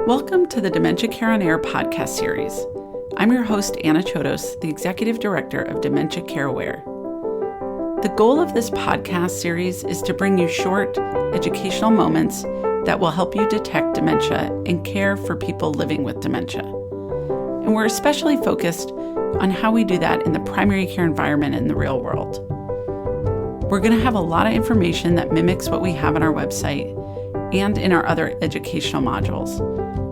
Welcome to the Dementia Care on Air podcast series. I'm your host, Anna Chodos, the Executive Director of Dementia Care Aware. The goal of this podcast series is to bring you short, educational moments that will help you detect dementia and care for people living with dementia. And we're especially focused on how we do that in the primary care environment in the real world. We're going to have a lot of information that mimics what we have on our website and in our other educational modules.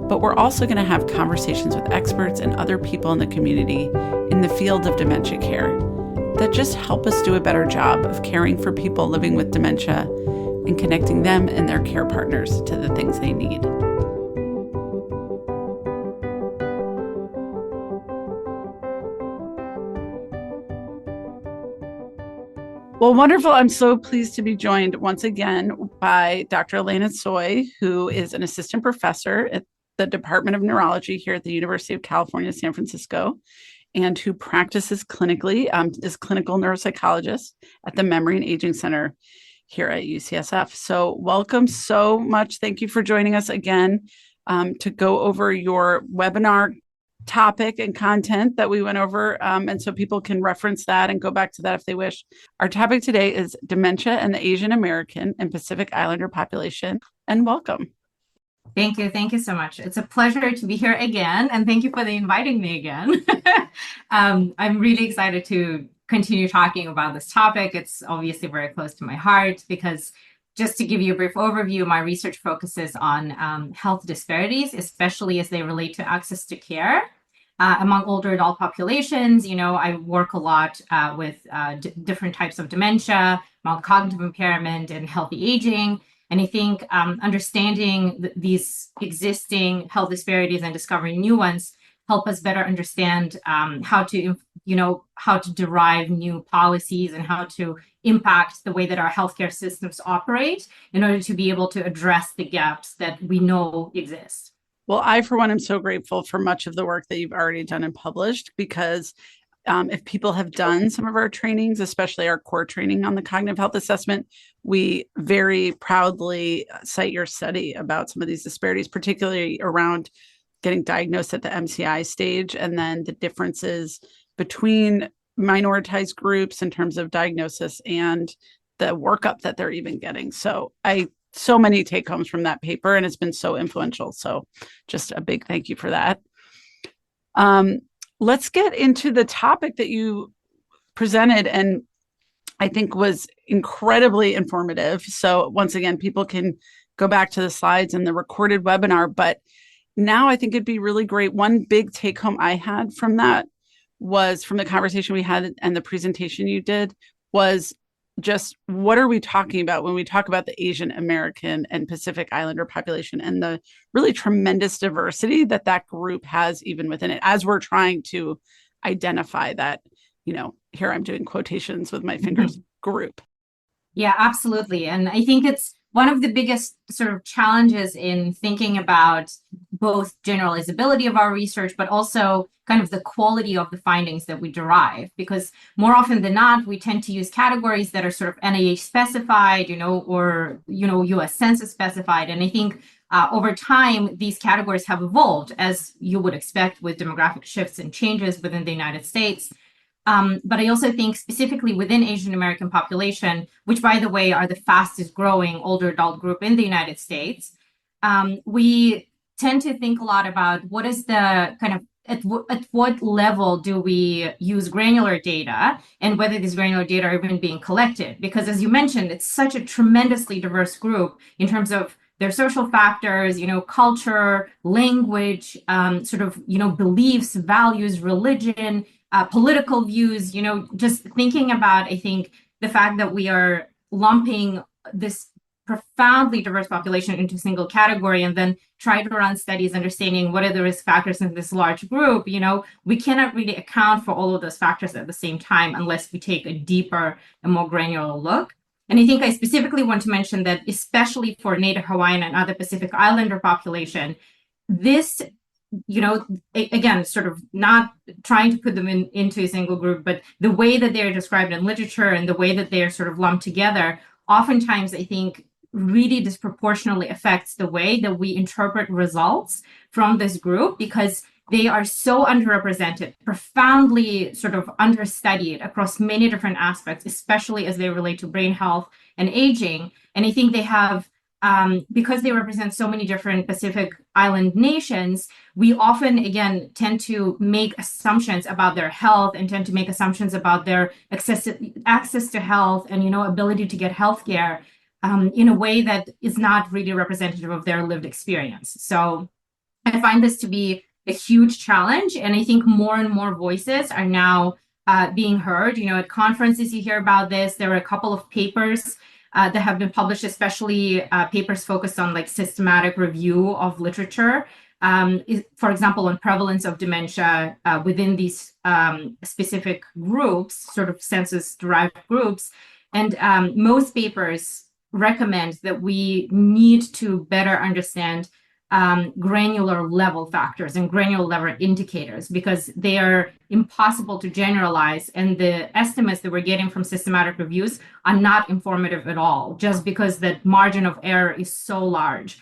But we're also going to have conversations with experts and other people in the community in the field of dementia care that just help us do a better job of caring for people living with dementia and connecting them and their care partners to the things they need. Well, wonderful. I'm so pleased to be joined once again by Dr. Elena Tsoy, who is an assistant professor at the Department of Neurology here at the University of California, San Francisco, and who practices clinically, is clinical neuropsychologist at the Memory and Aging Center here at UCSF. So welcome so much. Thank you for joining us again to go over your webinar topic and content that we went over. And so people can reference that and go back to that if they wish. Our topic today is dementia and the Asian American and Pacific Islander population. And welcome. Thank you. Thank you so much. It's a pleasure to be here again. And thank you for inviting me again. I'm really excited to continue talking about this topic. It's obviously very close to my heart because just to give you a brief overview, my research focuses on health disparities, especially as they relate to access to care among older adult populations. You know, I work a lot with different types of dementia, mild cognitive impairment, and healthy aging. And I think understanding these existing health disparities and discovering new ones help us better understand how to derive new policies and how to impact the way that our healthcare systems operate in order to be able to address the gaps that we know exist. Well, I, for one, am so grateful for much of the work that you've already done and published, because if people have done some of our trainings, especially our core training on the cognitive health assessment, we very proudly cite your study about some of these disparities, particularly around getting diagnosed at the MCI stage and then the differences between minoritized groups in terms of diagnosis and the workup that they're even getting. So many take homes from that paper, and it's been so influential. So just a big thank you for that. Let's get into the topic that you presented and I think was incredibly informative. So once again, people can go back to the slides and the recorded webinar, but now I think it'd be really great. One big take home I had from that was from the conversation we had and the presentation you did was just what are we talking about when we talk about the Asian American and Pacific Islander population and the really tremendous diversity that group has even within it, as we're trying to identify that, here I'm doing quotations with my fingers, group. Yeah, absolutely. And I think it's one of the biggest sort of challenges in thinking about both generalizability of our research, but also kind of the quality of the findings that we derive, because more often than not, we tend to use categories that are sort of NIH specified, or, US Census specified. And I think over time, these categories have evolved, as you would expect with demographic shifts and changes within the United States. But I also think specifically within Asian American population, which by the way are the fastest growing older adult group in the United States, we tend to think a lot about what is the kind of at what level do we use granular data and whether these granular data are even being collected. Because as you mentioned, it's such a tremendously diverse group in terms of their social factors, culture, language, beliefs, values, religion, political views, just thinking about, I think, the fact that we are lumping this profoundly diverse population into a single category and then try to run studies understanding what are the risk factors in this large group, we cannot really account for all of those factors at the same time unless we take a deeper and more granular look. And I think I specifically want to mention that, especially for Native Hawaiian and other Pacific Islander population, this, again, sort of not trying to put them into a single group, but the way that they're described in literature and the way that they're sort of lumped together, oftentimes I think really disproportionately affects the way that we interpret results from this group, because they are so underrepresented, profoundly sort of understudied across many different aspects, especially as they relate to brain health and aging. And I think they have, because they represent so many different Pacific Island nations, we often, again, tend to make assumptions about their health and tend to make assumptions about their access to health and, ability to get healthcare in a way that is not really representative of their lived experience. So I find this to be a huge challenge. And I think more and more voices are now being heard. At conferences, you hear about this. There are a couple of papers that have been published, especially papers focused on like systematic review of literature, for example, on prevalence of dementia within these specific groups, sort of census-derived groups. And most papers recommend that we need to better understand granular level factors and granular level indicators, because they are impossible to generalize, and the estimates that we're getting from systematic reviews are not informative at all, just because the margin of error is so large.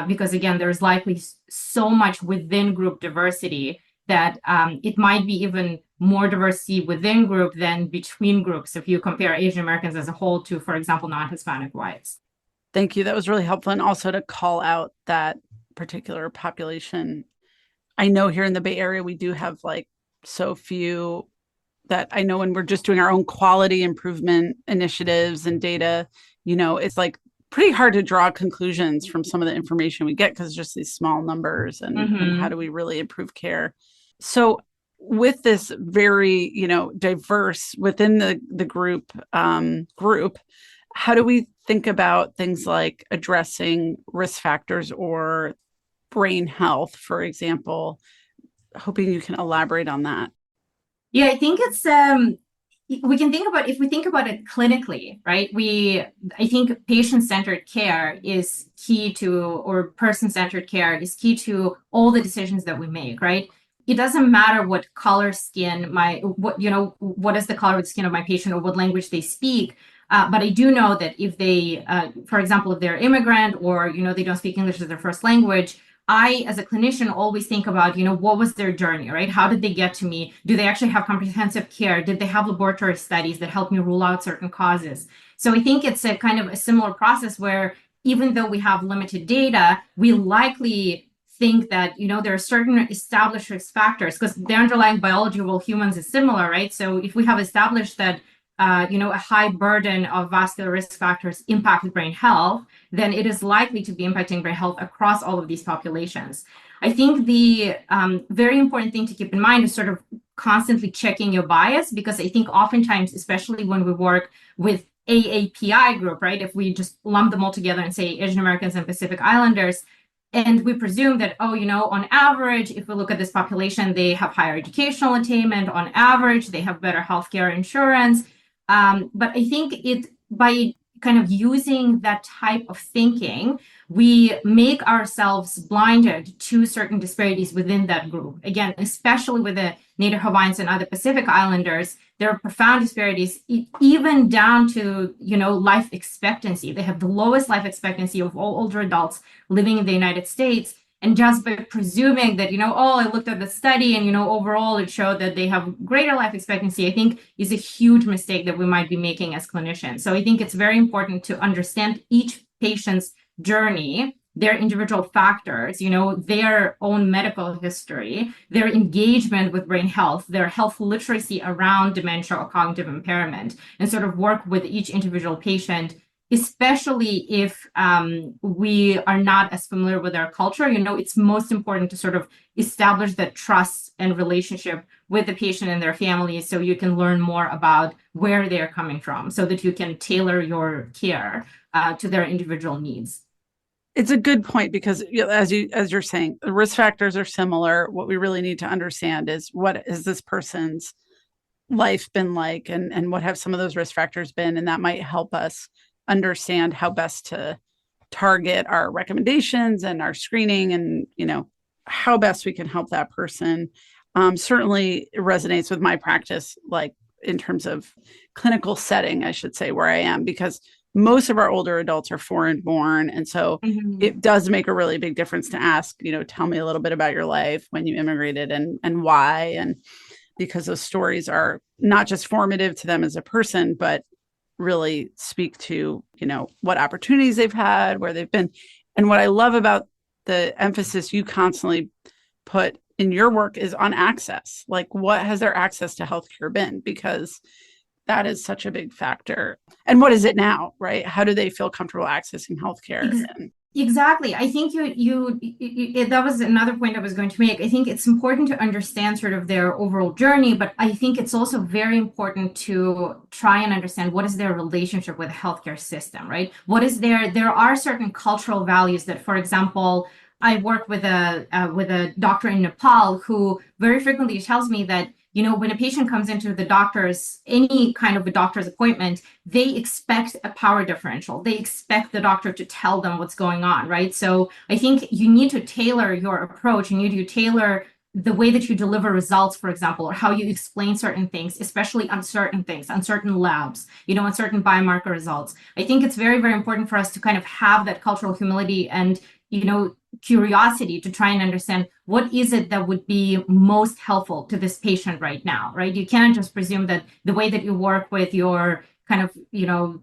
Because again, there's likely so much within group diversity that it might be even more diversity within group than between groups if you compare Asian Americans as a whole to, for example, non-Hispanic whites. Thank you. That was really helpful. And also to call out that particular population. I know here in the Bay Area, we do have like so few that I know when we're just doing our own quality improvement initiatives and data, it's like pretty hard to draw conclusions from some of the information we get because it's just these small numbers and how do we really improve care? So with this very, diverse within the group, how do we think about things like addressing risk factors or brain health, for example? Hoping you can elaborate on that. Yeah, I think it's we can think about, if we think about it clinically, right? I think patient-centered care is key to, or person-centered care is key to all the decisions that we make, right? It doesn't matter what color skin what is the color of the skin of my patient or what language they speak. But I do know that if they, for example, if they're immigrant or, they don't speak English as their first language, I, as a clinician, always think about, what was their journey, right? How did they get to me? Do they actually have comprehensive care? Did they have laboratory studies that help me rule out certain causes? So I think it's a kind of a similar process where even though we have limited data, we likely think that, there are certain established risk factors because the underlying biology of all humans is similar, right? So if we have established that a high burden of vascular risk factors impact brain health, then it is likely to be impacting brain health across all of these populations. I think the very important thing to keep in mind is sort of constantly checking your bias, because I think oftentimes, especially when we work with AAPI group, right? If we just lump them all together and say Asian Americans and Pacific Islanders, and we presume that, on average, if we look at this population, they have higher educational attainment. On average, they have better healthcare insurance. But I think by kind of using that type of thinking, we make ourselves blinded to certain disparities within that group. Again, especially with the Native Hawaiians and other Pacific Islanders, there are profound disparities, even down to, life expectancy. They have the lowest life expectancy of all older adults living in the United States. And just by presuming that, I looked at the study and, overall it showed that they have greater life expectancy, I think is a huge mistake that we might be making as clinicians. So I think it's very important to understand each patient's journey, their individual factors, their own medical history, their engagement with brain health, their health literacy around dementia or cognitive impairment, and sort of work with each individual patient, especially if we are not as familiar with our culture. It's most important to sort of establish that trust and relationship with the patient and their families so you can learn more about where they're coming from so that you can tailor your care to their individual needs. It's a good point because as you're saying, the risk factors are similar. What we really need to understand is what has this person's life been like and what have some of those risk factors been, and that might help us understand how best to target our recommendations and our screening and, how best we can help that person. Certainly it resonates with my practice, like in terms of clinical setting, I should say, where I am, because most of our older adults are foreign born. And so Mhm. it does make a really big difference to ask, tell me a little bit about your life when you immigrated and why. And because those stories are not just formative to them as a person, but really speak to, what opportunities they've had, where they've been. And what I love about the emphasis you constantly put in your work is on access. Like, what has their access to healthcare been? Because that is such a big factor. And what is it now, right? How do they feel comfortable accessing healthcare? Exactly. I think that was another point I was going to make. I think it's important to understand sort of their overall journey, but I think it's also very important to try and understand what is their relationship with the healthcare system, right? There are certain cultural values that, for example, I work with a doctor in Nepal who very frequently tells me that, when a patient comes into any kind of a doctor's appointment, they expect a power differential. They expect the doctor to tell them what's going on, right? So I think you need to tailor your approach. You need to tailor the way that you deliver results, for example, or how you explain certain things, especially on certain things, on certain labs, on certain biomarker results. I think it's very, very important for us to kind of have that cultural humility and, curiosity to try and understand what is it that would be most helpful to this patient right now, right? You can't just presume that the way that you work with your kind of,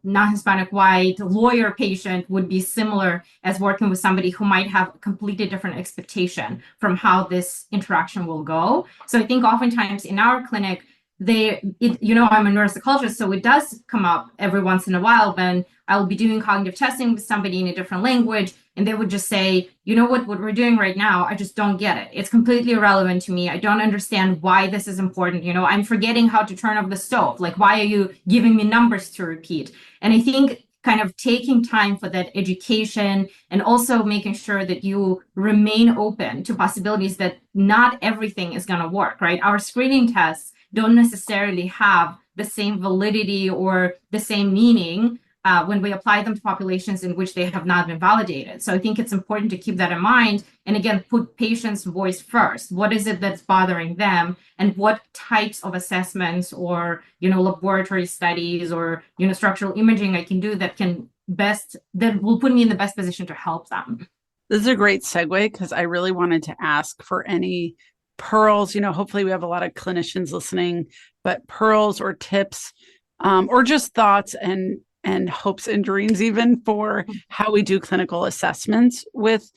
non-Hispanic white lawyer patient would be similar as working with somebody who might have a completely different expectation from how this interaction will go. So I think oftentimes in our clinic, I'm a neuropsychologist, so it does come up every once in a while when I will be doing cognitive testing with somebody in a different language, and they would just say, what we're doing right now, I just don't get it. It's completely irrelevant to me. I don't understand why this is important. I'm forgetting how to turn off the stove. Like, why are you giving me numbers to repeat? And I think kind of taking time for that education and also making sure that you remain open to possibilities that not everything is going to work, right? Our screening tests don't necessarily have the same validity or the same meaning when we apply them to populations in which they have not been validated. So I think it's important to keep that in mind. And again, put patients' voice first. What is it that's bothering them? And what types of assessments or, laboratory studies or, structural imaging I can do that will put me in the best position to help them. This is a great segue because I really wanted to ask for any pearls. Hopefully we have a lot of clinicians listening, but pearls or tips or just thoughts and hopes and dreams even for how we do clinical assessments with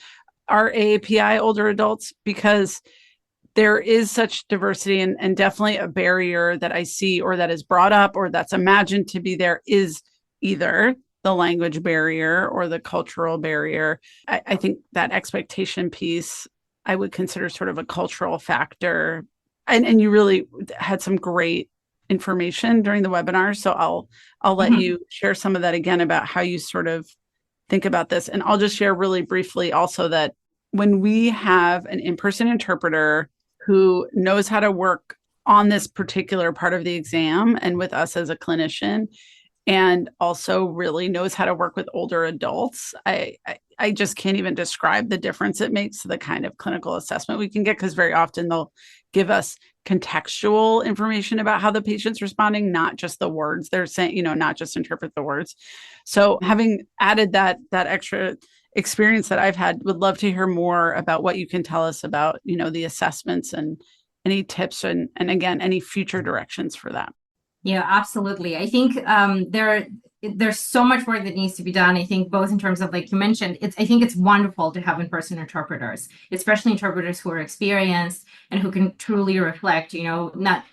our AAPI older adults, because there is such diversity and definitely a barrier that I see or that is brought up or that's imagined to be there is either the language barrier or the cultural barrier. I think that expectation piece I would consider sort of a cultural factor. And you really had some great information during the webinar. So I'll let you share some of that again about how you sort of think about this. And I'll just share really briefly also that when we have an in-person interpreter who knows how to work on this particular part of the exam and with us as a clinician, and also really knows how to work with older adults, I just can't even describe the difference it makes to the kind of clinical assessment we can get, because very often they'll give us contextual information about how the patient's responding, not just the words they're saying, not just interpret the words. So having added that extra experience that I've had, would love to hear more about what you can tell us about, the assessments and any tips and again, any future directions for that. Yeah, absolutely. I think there's so much work that needs to be done. I think both in terms of, like you mentioned, I think it's wonderful to have in-person interpreters, especially interpreters who are experienced and who can truly reflect, not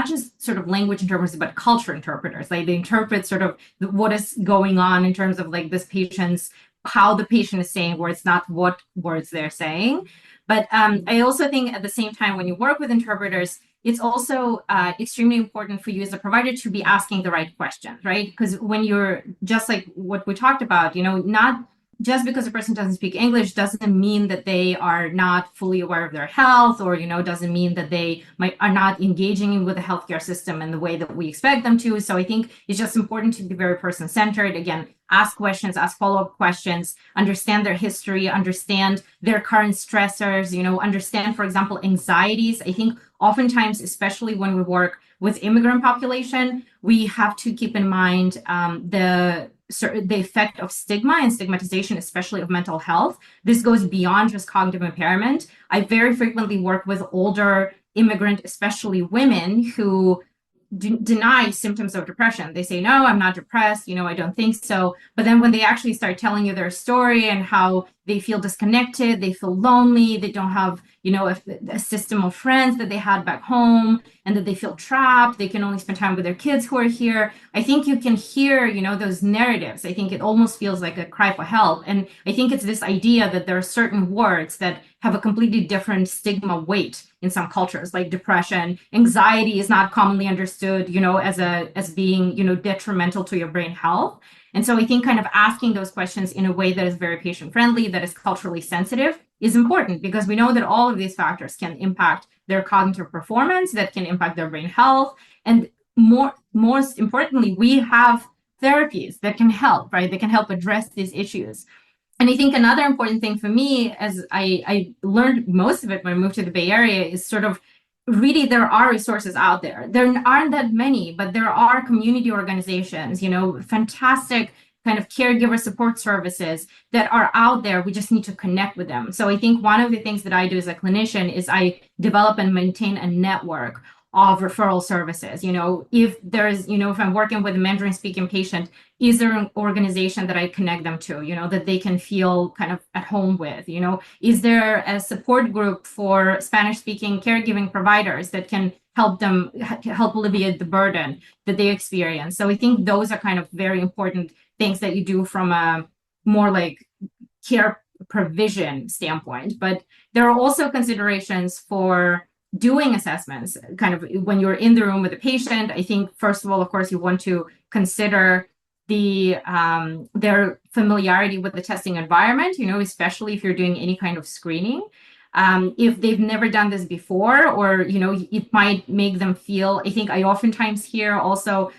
just sort of language interpreters, but culture interpreters. Like they interpret sort of what is going on in terms of like this patient's, how the patient is saying words, not what words they're saying. But I also think at the same time, when you work with interpreters, it's also extremely important for you as a provider to be asking the right questions, right? Because when you're just like what we talked about, not just because a person doesn't speak English doesn't mean that they are not fully aware of their health, or doesn't mean that they are not engaging with the healthcare system in the way that we expect them to. So I think it's just important to be very person-centered. Again, ask questions, ask follow-up questions, understand their history, understand their current stressors, understand, for example, anxieties. I think oftentimes, especially when we work with immigrant population, we have to keep in mind the the effect of stigma and stigmatization, especially of mental health. This goes beyond just cognitive impairment. I very frequently work with older immigrant, especially women, who deny symptoms of depression. They say, no, I'm not depressed. I don't think so. But then when they actually start telling you their story and how they feel disconnected, they feel lonely, they don't have, a system of friends that they had back home, and that they feel trapped. They can only spend time with their kids who are here. I think you can hear, those narratives. I think it almost feels like a cry for help. And I think it's this idea that there are certain words that have a completely different stigma weight in some cultures, like depression. Anxiety is not commonly understood, as being, detrimental to your brain health. And so I think kind of asking those questions in a way that is very patient friendly, that is culturally sensitive, is important, because we know that all of these factors can impact their cognitive performance, that can impact their brain health. And most importantly, we have therapies that can help, right? That can help address these issues. And I think another important thing for me, as I learned most of it when I moved to the Bay Area, is sort of really there are resources out there. There aren't that many, but there are community organizations, fantastic kind of caregiver support services that are out there. We just need to connect with them. So I think one of the things that I do as a clinician is I develop and maintain a network of referral services. If there's, if I'm working with a Mandarin speaking patient, is there an organization that I connect them to, that they can feel kind of at home with? Is there a support group for Spanish speaking caregiving providers that can help alleviate the burden that they experience? So I think those are kind of very important things that you do from a more like care provision standpoint. But there are also considerations for doing assessments kind of when you're in the room with a patient. I think, first of all, of course, you want to consider their familiarity with the testing environment, especially if you're doing any kind of screening. If they've never done this before, or, it might make them feel, I think I oftentimes hear also,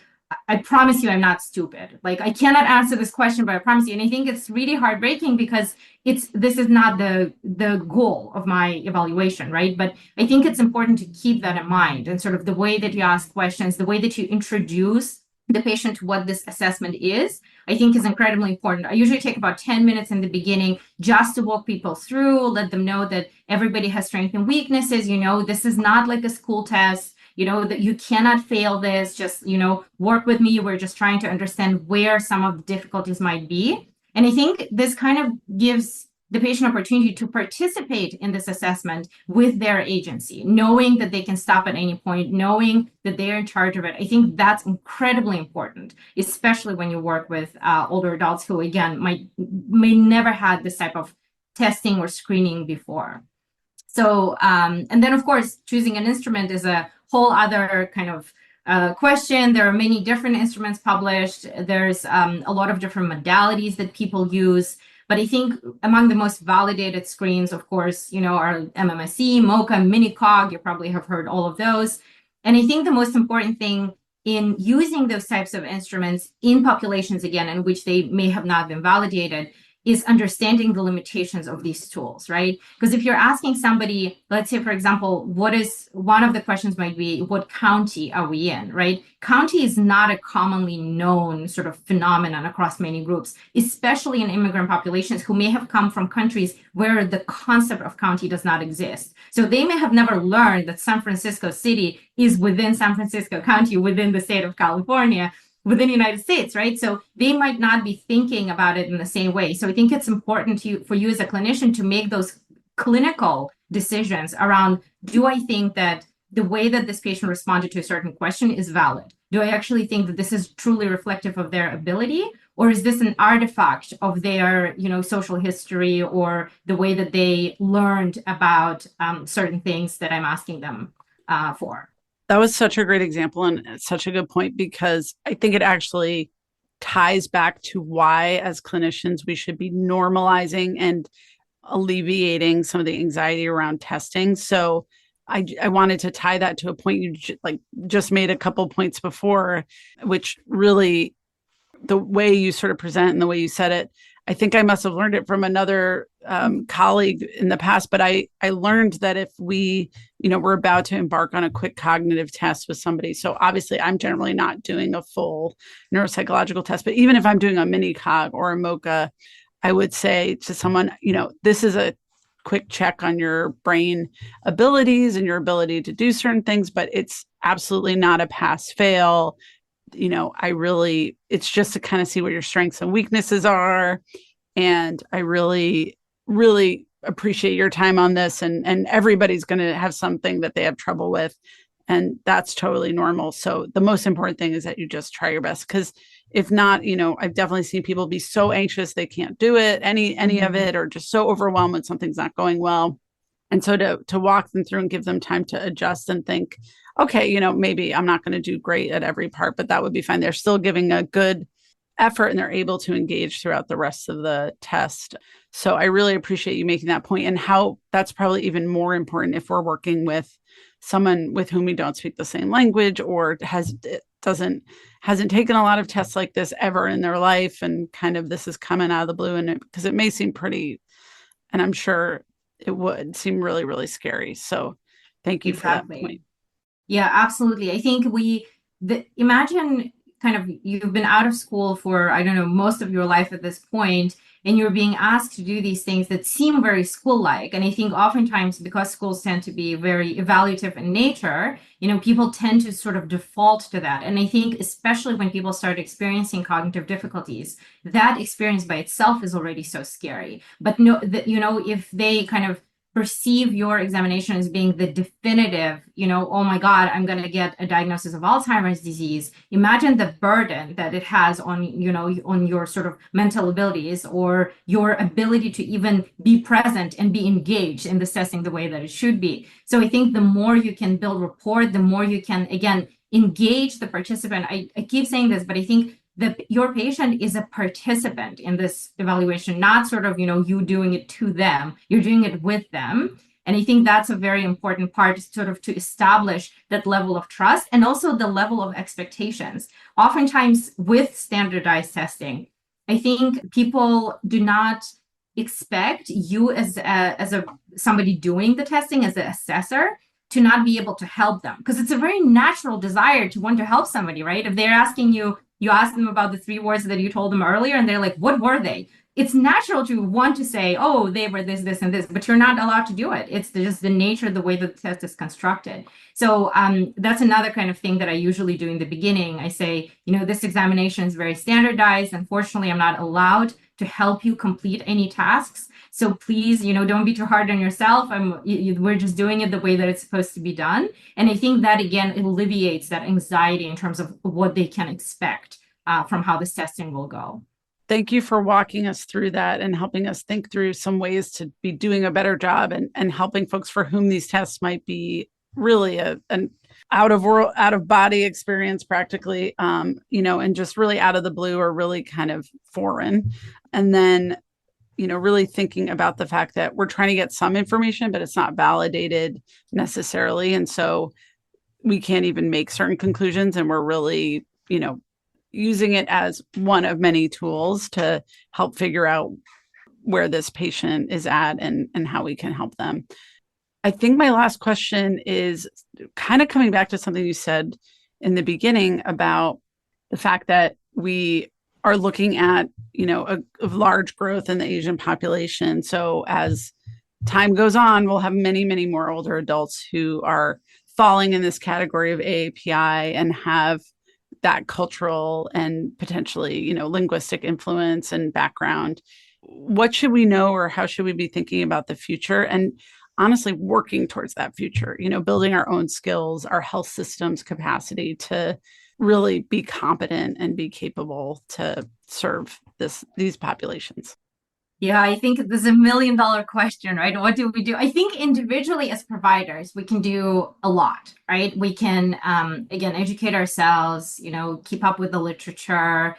I promise you I'm not stupid. Like, I cannot answer this question, but I promise you. And I think it's really heartbreaking, because this is not the goal of my evaluation, right? But I think it's important to keep that in mind, and sort of the way that you ask questions, the way that you introduce the patient to what this assessment is, I think is incredibly important. I usually take about 10 minutes in the beginning just to walk people through, let them know that everybody has strengths and weaknesses. This is not like a school test. That you cannot fail this. Just, work with me. We're just trying to understand where some of the difficulties might be. And I think this kind of gives the patient opportunity to participate in this assessment with their agency, knowing that they can stop at any point, knowing that they're in charge of it. I think that's incredibly important, especially when you work with older adults who, again, may never had this type of testing or screening before. So, and then, of course, choosing an instrument is a whole other kind of question. There are many different instruments published. There's a lot of different modalities that people use. But I think among the most validated screens, of course, are MMSE, MoCA, MiniCog. You probably have heard all of those. And I think the most important thing in using those types of instruments in populations, again, in which they may have not been validated, is understanding the limitations of these tools, right? Because if you're asking somebody, let's say, for example, one of the questions might be, what county are we in, right? County is not a commonly known sort of phenomenon across many groups, especially in immigrant populations who may have come from countries where the concept of county does not exist. So they may have never learned that San Francisco City is within San Francisco County, within the state of California, within the United States, right? So they might not be thinking about it in the same way. So I think it's important for you as a clinician to make those clinical decisions around, do I think that the way that this patient responded to a certain question is valid? Do I actually think that this is truly reflective of their ability? Or is this an artifact of their, social history, or the way that they learned about certain things that I'm asking them for? That was such a great example and such a good point, because I think it actually ties back to why, as clinicians, we should be normalizing and alleviating some of the anxiety around testing. So I wanted to tie that to a point you just made a couple points before, which really, the way you sort of present and the way you said it, I think I must have learned it from another colleague in the past, but I learned that if we're about to embark on a quick cognitive test with somebody, so obviously I'm generally not doing a full neuropsychological test, but even if I'm doing a mini cog or a MOCA, I would say to someone, this is a quick check on your brain abilities and your ability to do certain things, but it's absolutely not a pass fail. It's just to kind of see what your strengths and weaknesses are. And I really, really appreciate your time on this. And everybody's going to have something that they have trouble with. And that's totally normal. So the most important thing is that you just try your best. Because if not, I've definitely seen people be so anxious they can't do it, any of it, or just so overwhelmed when something's not going well. And so to walk them through and give them time to adjust and think, okay, maybe I'm not going to do great at every part, but that would be fine. They're still giving a good effort and they're able to engage throughout the rest of the test. So I really appreciate you making that point, and how that's probably even more important if we're working with someone with whom we don't speak the same language or hasn't taken a lot of tests like this ever in their life, and kind of this is coming out of the blue, and because it may seem pretty, and I'm sure it would seem really, really scary. So thank you for that point. Yeah, absolutely. I think imagine kind of you've been out of school for, I don't know, most of your life at this point, and you're being asked to do these things that seem very school-like. And I think oftentimes, because schools tend to be very evaluative in nature, people tend to sort of default to that. And I think especially when people start experiencing cognitive difficulties, that experience by itself is already so scary. But if they kind of perceive your examination as being the definitive, oh my God, I'm going to get a diagnosis of Alzheimer's disease. Imagine the burden that it has on, on your sort of mental abilities or your ability to even be present and be engaged in assessing the way that it should be. So I think the more you can build rapport, the more you can, again, engage the participant. I keep saying this, but I think your patient is a participant in this evaluation, not sort of, you doing it to them, you're doing it with them. And I think that's a very important part, sort of to establish that level of trust and also the level of expectations. Oftentimes with standardized testing, I think people do not expect you as somebody doing the testing, as an assessor, to not be able to help them, because it's a very natural desire to want to help somebody, right? If they're asking you ask them about the 3 words that you told them earlier, and they're like, what were they? It's natural to want to say, oh, they were this, this, and this, but you're not allowed to do it. It's just the nature of the way the test is constructed. So that's another kind of thing that I usually do in the beginning. I say, this examination is very standardized. Unfortunately, I'm not allowed to help you complete any tasks. So please, don't be too hard on yourself. We're just doing it the way that it's supposed to be done. And I think that, again, alleviates that anxiety in terms of what they can expect from how this testing will go. Thank you for walking us through that and helping us think through some ways to be doing a better job and helping folks for whom these tests might be really an out of body experience practically, and just really out of the blue or really kind of foreign. And then, really thinking about the fact that we're trying to get some information, but it's not validated necessarily. And so we can't even make certain conclusions. And we're really, using it as one of many tools to help figure out where this patient is at and how we can help them. I think my last question is kind of coming back to something you said in the beginning about the fact that we are looking at, a large growth in the Asian population. So as time goes on, we'll have many, many more older adults who are falling in this category of AAPI and have that cultural and potentially, linguistic influence and background. What should we know, or how should we be thinking about the future? And honestly, working towards that future, building our own skills, our health system's capacity to really be competent and be capable to serve these populations. Yeah, I think this is $1 million question, right? What do we do? I think individually as providers, we can do a lot, right? We can, again, educate ourselves, keep up with the literature,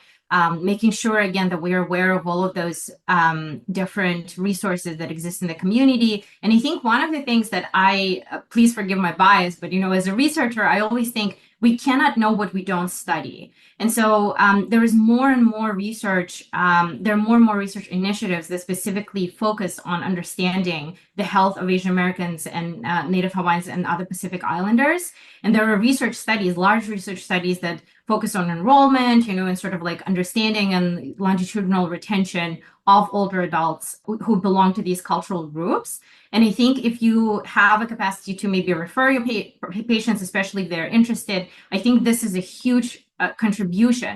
making sure, again, that we are aware of all of those different resources that exist in the community. And I think one of the things that please forgive my bias, but, as a researcher, I always think we cannot know what we don't study. And so there is more and more research, there are more and more research initiatives that specifically focus on understanding the health of Asian Americans and Native Hawaiians and other Pacific Islanders. And there are research studies, large research studies that focus on enrollment, and sort of like understanding and longitudinal retention of older adults who belong to these cultural groups. And I think if you have a capacity to maybe refer your patients, especially if they're interested, I think this is a huge contribution,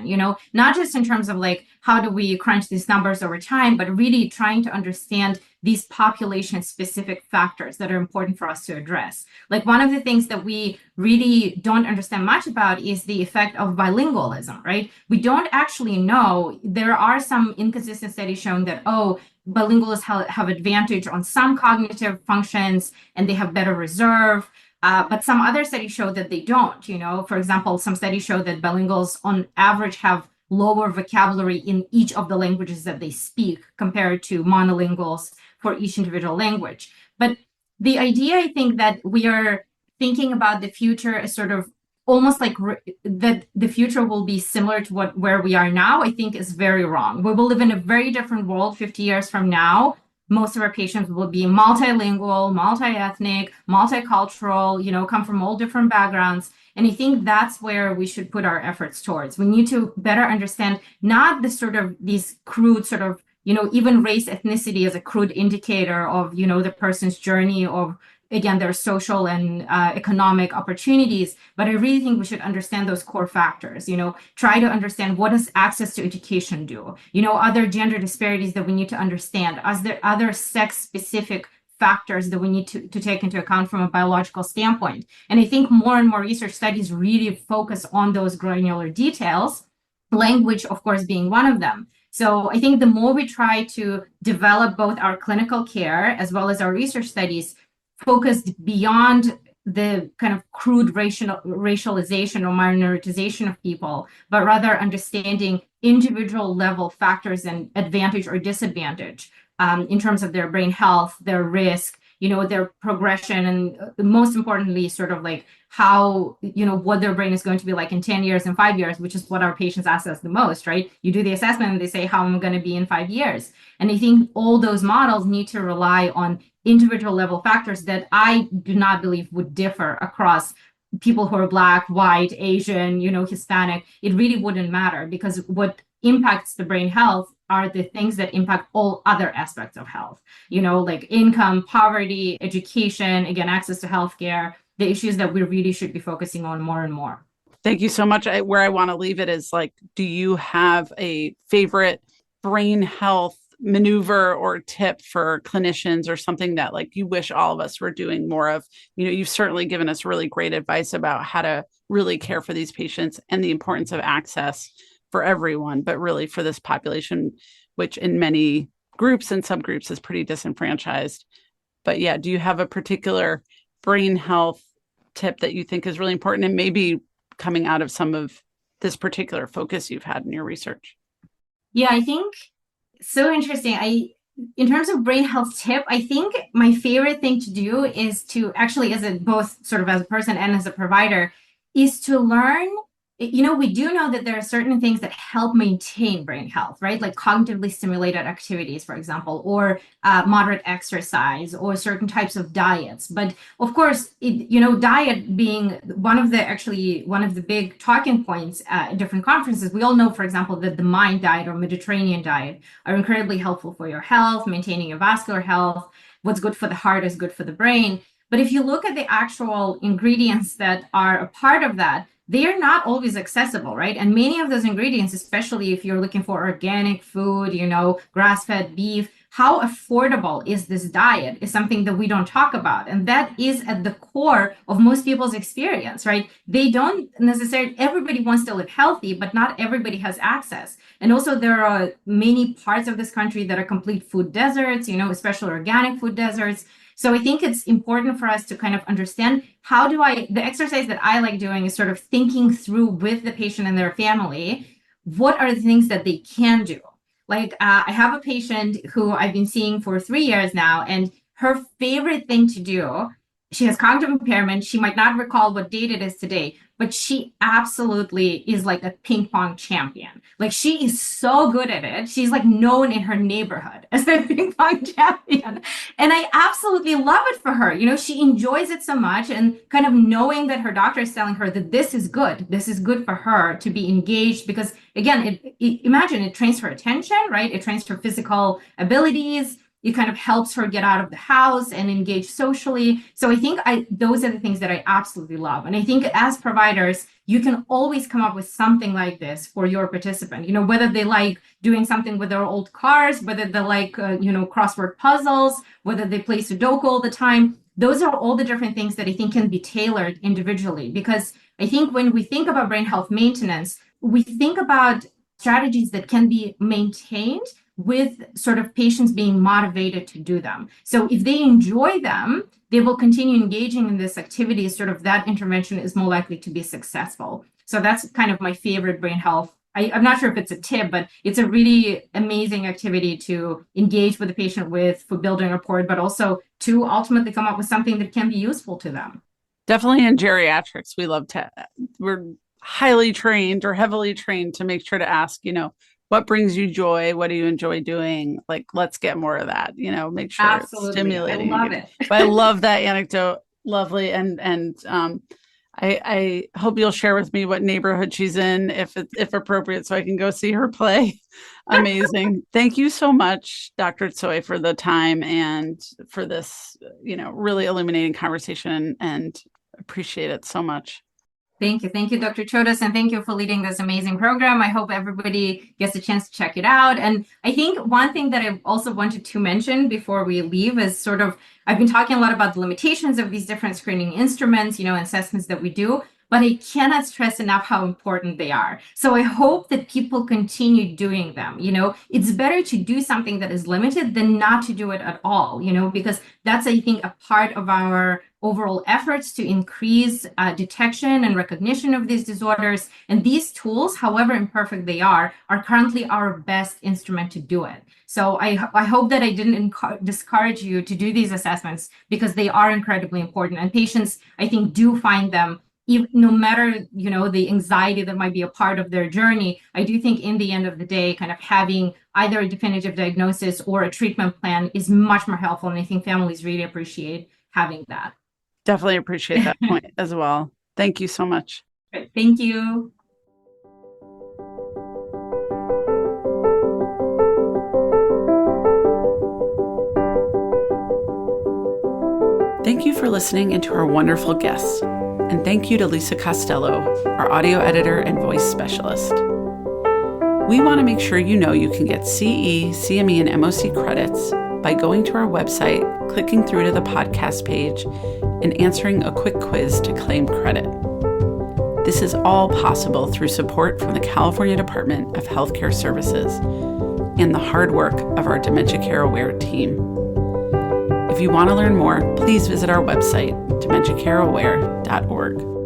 not just in terms of like, how do we crunch these numbers over time, but really trying to understand these population specific factors that are important for us to address. Like one of the things that we really don't understand much about is the effect of bilingualism, right? We don't actually know. There are some inconsistent studies showing that, bilinguals have advantage on some cognitive functions and they have better reserve. But some other studies show that they don't. For example, some studies show that bilinguals on average have lower vocabulary in each of the languages that they speak compared to monolinguals for each individual language. But the idea, I think, that we are thinking about the future as sort of almost like that the future will be similar to where we are now, I think is very wrong. We will live in a very different world 50 years from now. Most of our patients will be multilingual, multi-ethnic, multicultural, come from all different backgrounds. And I think that's where we should put our efforts towards. We need to better understand not the sort of these crude sort of, even race, ethnicity as a crude indicator of, the person's journey of, again, their social and economic opportunities. But I really think we should understand those core factors, try to understand what does access to education do, other gender disparities that we need to understand, as there other sex specific factors that we need to take into account from a biological standpoint. And I think more and more research studies really focus on those granular details, language, of course, being one of them. So I think the more we try to develop both our clinical care as well as our research studies focused beyond the kind of crude racialization or minoritization of people, but rather understanding individual level factors and advantage or disadvantage in terms of their brain health, their risk, their progression, and most importantly, sort of like how, what their brain is going to be like in 10 years and 5 years, which is what our patients ask us the most, right? You do the assessment and they say, how am I going to be in 5 years? And I think all those models need to rely on individual level factors that I do not believe would differ across people who are Black, white, Asian, Hispanic. It really wouldn't matter, because what impacts the brain health are the things that impact all other aspects of health, like income, poverty, education, again, access to healthcare, the issues that we really should be focusing on more and more. Thank you so much. Where I want to leave it is like, do you have a favorite brain health maneuver or tip for clinicians, or something that like you wish all of us were doing more of? You've certainly given us really great advice about how to really care for these patients and the importance of access for everyone, but really for this population, which in many groups and subgroups is pretty disenfranchised. But yeah, do you have a particular brain health tip that you think is really important, and maybe coming out of some of this particular focus you've had in your research? Yeah, I think so interesting. In terms of brain health tip, I think my favorite thing to do is to actually, both sort of as a person and as a provider, is to learn. We do know that there are certain things that help maintain brain health, right? Like cognitively stimulated activities, for example, or moderate exercise, or certain types of diets. But of course, diet being one of the big talking points at different conferences. We all know, for example, that the MIND diet or Mediterranean diet are incredibly helpful for your health, maintaining your vascular health. What's good for the heart is good for the brain. But if you look at the actual ingredients that are a part of that, they are not always accessible, right? And many of those ingredients, especially if you're looking for organic food, grass-fed beef, how affordable is this diet is something that we don't talk about. And that is at the core of most people's experience, right? They don't necessarily, everybody wants to live healthy, but not everybody has access. And also there are many parts of this country that are complete food deserts, especially organic food deserts. So I think it's important for us to kind of understand the exercise that I like doing is sort of thinking through with the patient and their family, what are the things that they can do? Like I have a patient who I've been seeing for 3 years now, and her favorite thing to do, she has cognitive impairment. She might not recall what date it is today, but she absolutely is like a ping pong champion. Like she is so good at it. She's like known in her neighborhood as the ping pong champion. And I absolutely love it for her. She enjoys it so much, and kind of knowing that her doctor is telling her that this is good. This is good for her to be engaged because, again, imagine it trains her attention, right? It trains her physical abilities. It kind of helps her get out of the house and engage socially. So I think those are the things that I absolutely love. And I think as providers, you can always come up with something like this for your participant, whether they like doing something with their old cars, whether they like, crossword puzzles, whether they play Sudoku all the time. Those are all the different things that I think can be tailored individually. Because I think when we think about brain health maintenance, we think about strategies that can be maintained with sort of patients being motivated to do them. So if they enjoy them, they will continue engaging in this activity. Sort of that intervention is more likely to be successful. So that's kind of my favorite brain health. I'm not sure if it's a tip, but it's a really amazing activity to engage with the patient with for building rapport, but also to ultimately come up with something that can be useful to them. Definitely in geriatrics, we're highly trained or heavily trained to make sure to ask, what brings you joy? What do you enjoy doing? Like, let's get more of that, make sure Absolutely. it's stimulating. I love it. But I love that anecdote. Lovely. And I hope you'll share with me what neighborhood she's in, if appropriate, so I can go see her play. Amazing. Thank you so much, Dr. Tsoy, for the time and for this, really illuminating conversation, and appreciate it so much. Thank you. Thank you, Dr. Chodos, and thank you for leading this amazing program. I hope everybody gets a chance to check it out. And I think one thing that I also wanted to mention before we leave is sort of, I've been talking a lot about the limitations of these different screening instruments, assessments that we do, but I cannot stress enough how important they are. So I hope that people continue doing them. It's better to do something that is limited than not to do it at all, because that's, I think, a part of our overall efforts to increase detection and recognition of these disorders. And these tools, however imperfect they are currently our best instrument to do it. So I hope that I didn't discourage you to do these assessments, because they are incredibly important. And patients, I think, do find them, no matter, the anxiety that might be a part of their journey. I do think in the end of the day, kind of having either a definitive diagnosis or a treatment plan is much more helpful. And I think families really appreciate having that. Definitely appreciate that point as well. Thank you so much. Great. Thank you. Thank you for listening and to our wonderful guests. And thank you to Lisa Costello, our audio editor and voice specialist. We want to make sure you can get CE, CME, and MOC credits by going to our website, clicking through to the podcast page, and answering a quick quiz to claim credit. This is all possible through support from the California Department of Healthcare Services and the hard work of our Dementia Care Aware team. If you want to learn more, please visit our website, dementiacareaware.org.